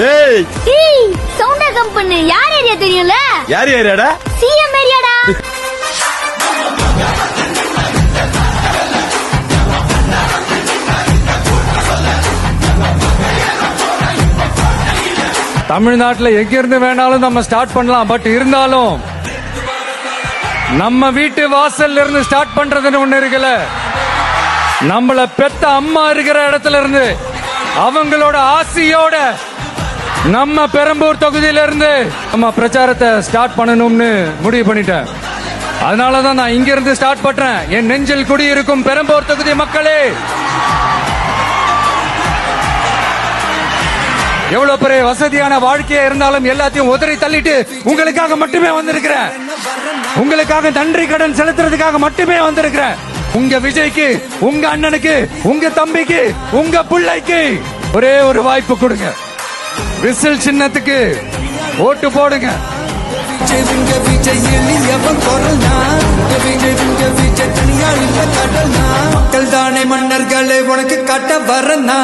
ஏய் சவுண்டா கம்பெனி யார் ஏரியா தெரியும்ல? யார் ஏரியாடா? சிஎம் ஏரியாடா. தமிழ்நாட்டுல எங்க இருந்து வேணாலும் நம்ம ஸ்டார்ட் பண்ணலாம். பட் இருந்தாலும் நம்ம வீட்டு வாசல்ல இருந்து ஸ்டார்ட் பண்றதுன்னு ஒண்ணு இருக்குல்ல. நம்மள பெத்த அம்மா இருக்கிற இடத்துல இருந்து அவங்களோட ஆசையோட நம்ம பெரம்பூர் தொகுதியில இருந்து நம்ம பிரச்சாரத்தை ஸ்டார்ட் பண்ணணும்னு முடிவு பண்ணிட்டேன். அதனாலதான் நான் இங்க இருந்து ஸ்டார்ட் பண்றேன். என் நெஞ்சில் குடியிருக்கும் பெரம்பூர் தொகுதி மக்களே, எவ்வளவு பெரிய வசதியான வாழ்க்கையா இருந்தாலும் எல்லாத்தையும் உதறி தள்ளிட்டு உங்களுக்காக மட்டுமே வந்திருக்கிறேன். உங்களுக்காக நன்றி கடன் செலுத்துறதுக்காக மட்டுமே வந்திருக்கிறேன். உங்க விஜய்க்கு, உங்க அண்ணனுக்கு, உங்க தம்பிக்கு, உங்க பிள்ளைக்கு ஒரே ஒரு வாய்ப்பு கொடுங்க. விசில் சின்னத்துக்கு ஓட்டு போடுங்க. மக்கள் தானே மன்னர்களே உனக்கு காட்ட வரனா.